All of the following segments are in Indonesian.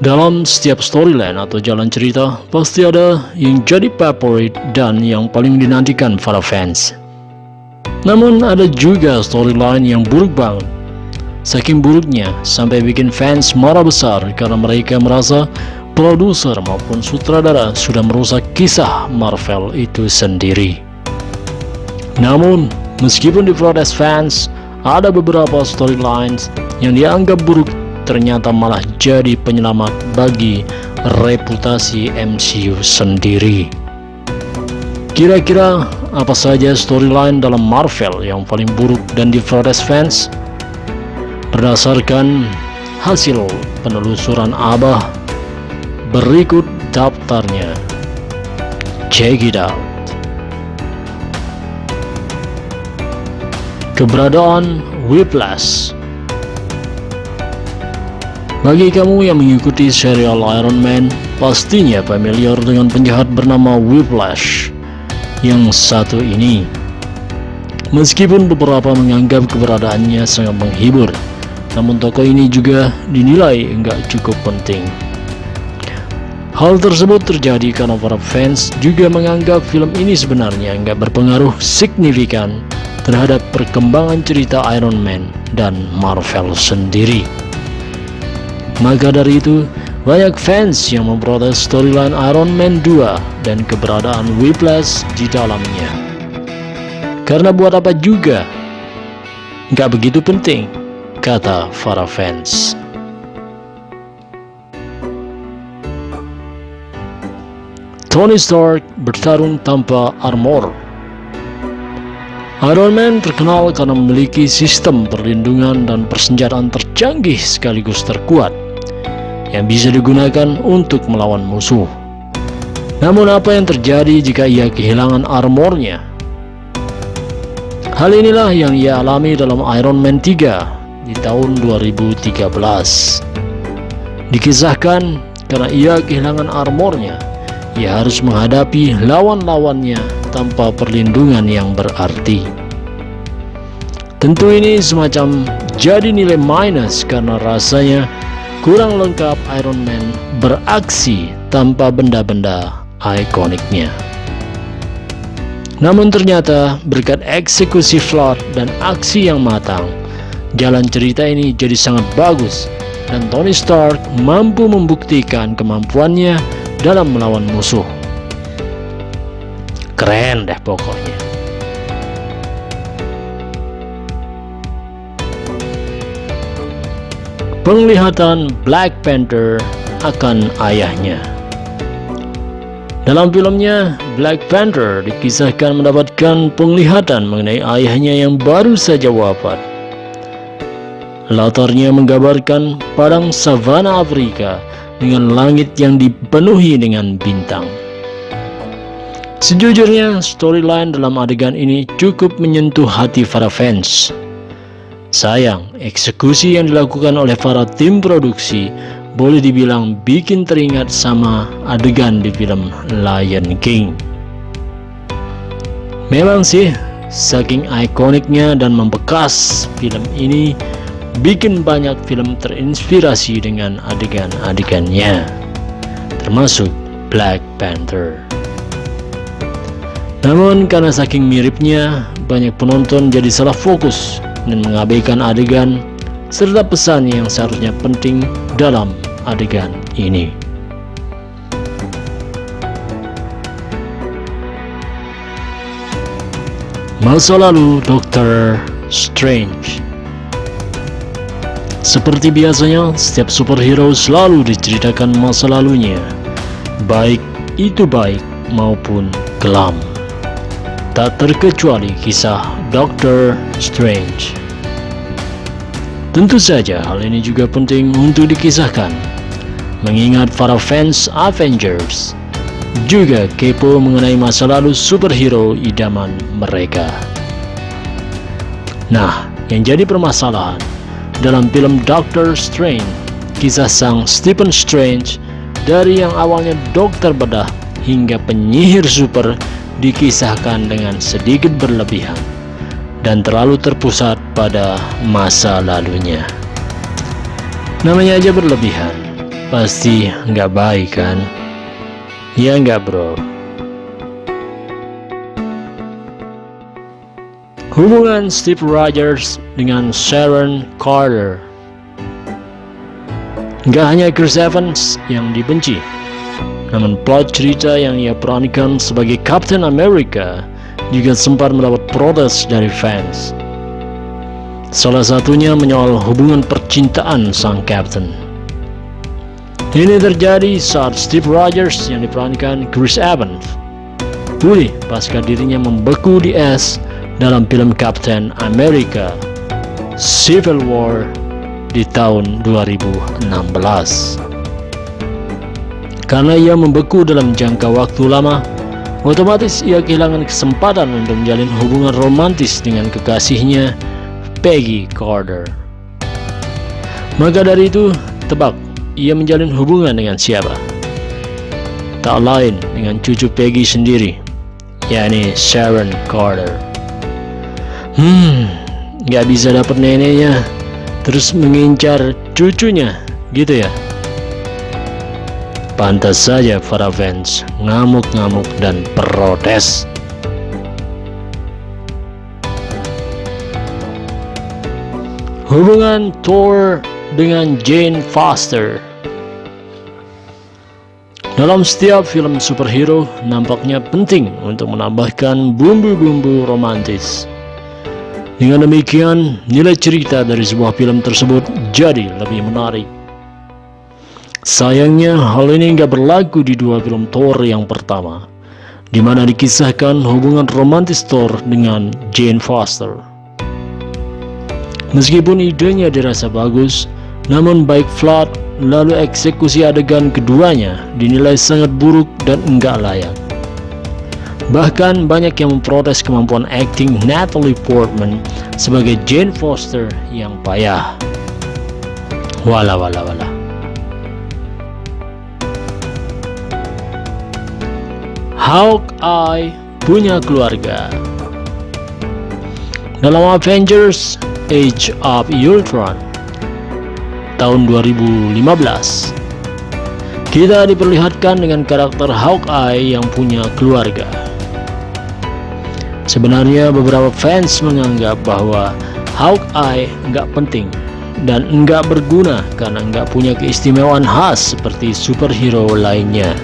Dalam setiap storyline atau jalan cerita, pasti ada yang jadi favorit dan yang paling dinantikan para fans. Namun ada juga storyline yang buruk banget. Saking buruknya, sampai bikin fans marah besar karena mereka merasa produser maupun sutradara sudah merusak kisah Marvel itu sendiri. Namun, meskipun diprotes fans, ada beberapa storylines yang dianggap buruk ternyata malah jadi penyelamat bagi reputasi MCU sendiri. Kira-kira apa saja storyline dalam Marvel yang paling buruk dan diprotes fans? Berdasarkan hasil penelusuran Abah, berikut daftarnya. Check it out. Keberadaan Whiplash. Bagi kamu yang mengikuti serial Iron Man, pastinya familiar dengan penjahat bernama Whiplash yang satu ini. Meskipun beberapa menganggap keberadaannya sangat menghibur, namun tokoh ini juga dinilai enggak cukup penting. Hal tersebut terjadi karena para fans juga menganggap film ini sebenarnya enggak berpengaruh signifikan terhadap perkembangan cerita Iron Man dan Marvel sendiri. Maka dari itu, banyak fans yang memprotes storyline Iron Man 2 dan keberadaan Whiplash di dalamnya. Karena buat apa juga? Nggak begitu penting, kata para fans. Tony Stark bertarung tanpa armor. Iron Man terkenal karena memiliki sistem perlindungan dan persenjataan tercanggih sekaligus terkuat yang bisa digunakan untuk melawan musuh. Namun apa yang terjadi jika ia kehilangan armornya? Hal inilah yang ia alami dalam Iron Man 3 di tahun 2013. Dikisahkan karena ia kehilangan armornya, ia harus menghadapi lawan-lawannya tanpa perlindungan yang berarti. Tentu ini semacam jadi nilai minus karena rasanya kurang lengkap Iron Man beraksi tanpa benda-benda ikoniknya. Namun ternyata berkat eksekusi plot dan aksi yang matang, jalan cerita ini jadi sangat bagus dan Tony Stark mampu membuktikan kemampuannya dalam melawan musuh. Keren deh pokoknya. Penglihatan Black Panther akan ayahnya. Dalam filmnya, Black Panther dikisahkan mendapatkan penglihatan mengenai ayahnya yang baru saja wafat. Latarnya menggambarkan padang savana Afrika dengan langit yang dipenuhi dengan bintang. Sejujurnya, storyline dalam adegan ini cukup menyentuh hati para fans. Sayang, eksekusi yang dilakukan oleh para tim produksi boleh dibilang bikin teringat sama adegan di film Lion King. Memang sih, saking ikoniknya dan membekas, film ini bikin banyak film terinspirasi dengan adegan-adegannya, termasuk Black Panther. Namun karena saking miripnya, banyak penonton jadi salah fokus dan mengabaikan adegan serta pesan yang seharusnya penting dalam adegan ini. Masa lalu Dr. Strange. Seperti biasanya, setiap superhero selalu diceritakan masa lalunya, baik itu baik maupun kelam. Tak terkecuali kisah Dr. Strange. Tentu saja hal ini juga penting untuk dikisahkan, mengingat para fans Avengers juga kepo mengenai masa lalu superhero idaman mereka. Nah, yang jadi permasalahan dalam film Doctor Strange, kisah sang Stephen Strange dari yang awalnya dokter bedah hingga penyihir super dikisahkan dengan sedikit berlebihan dan terlalu terpusat pada masa lalunya. Namanya aja berlebihan, pasti nggak baik kan? Ya nggak bro? Hubungan Steve Rogers dengan Sharon Carter. Nggak hanya Chris Evans yang dibenci, namun plot cerita yang ia perankan sebagai Captain America juga sempat mendapat protes dari fans. Salah satunya menyoal hubungan percintaan sang Captain. Ini terjadi saat Steve Rogers yang diperankan Chris Evans pulih pasca dirinya membeku di es dalam film Captain America Civil War di tahun 2016. Karena ia membeku dalam jangka waktu lama, otomatis ia kehilangan kesempatan untuk menjalin hubungan romantis dengan kekasihnya Peggy Carter. Maka dari itu, tebak ia menjalin hubungan dengan siapa? Tak lain dengan cucu Peggy sendiri, yakni Sharon Carter. Gak bisa dapet neneknya, terus mengincar cucunya, gitu ya? Pantas saja para fans ngamuk-ngamuk dan protes. Hubungan Thor dengan Jane Foster. Dalam setiap film superhero, nampaknya penting untuk menambahkan bumbu-bumbu romantis. Dengan demikian, nilai cerita dari sebuah film tersebut jadi lebih menarik. Sayangnya, hal ini nggak berlaku di dua film Thor yang pertama, di mana dikisahkan hubungan romantis Thor dengan Jane Foster. Meskipun idenya dirasa bagus, namun baik plot lalu eksekusi adegan keduanya dinilai sangat buruk dan enggak layak. Bahkan banyak yang memprotes kemampuan akting Natalie Portman sebagai Jane Foster yang payah. Wala. Hawkeye punya keluarga. Dalam Avengers Age of Ultron tahun 2015, kita diperlihatkan dengan karakter Hawkeye yang punya keluarga. Sebenarnya beberapa fans menganggap bahwa Hawkeye nggak penting dan nggak berguna karena nggak punya keistimewaan khas seperti superhero lainnya.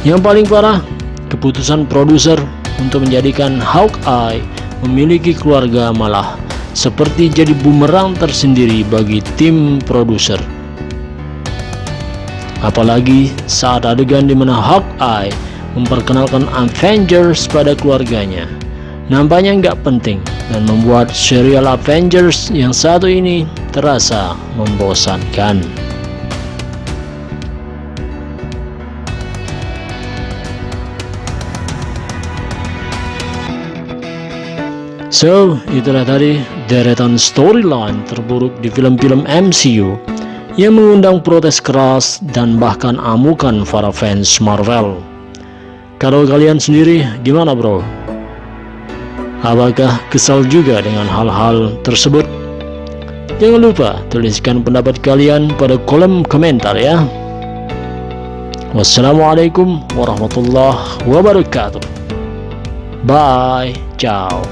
Yang paling parah, keputusan produser untuk menjadikan Hawkeye memiliki keluarga malah seperti jadi bumerang tersendiri bagi tim produser. Apalagi saat adegan di mana Hawkeye memperkenalkan Avengers pada keluarganya, nampaknya nggak penting dan membuat serial Avengers yang satu ini terasa membosankan. So, itulah tadi deretan storyline terburuk di film-film MCU yang mengundang protes keras dan bahkan amukan para fans Marvel. Kalau kalian sendiri gimana bro? Apakah kesal juga dengan hal-hal tersebut? Jangan lupa tuliskan pendapat kalian pada kolom komentar ya. Wassalamualaikum warahmatullahi wabarakatuh. Bye, ciao.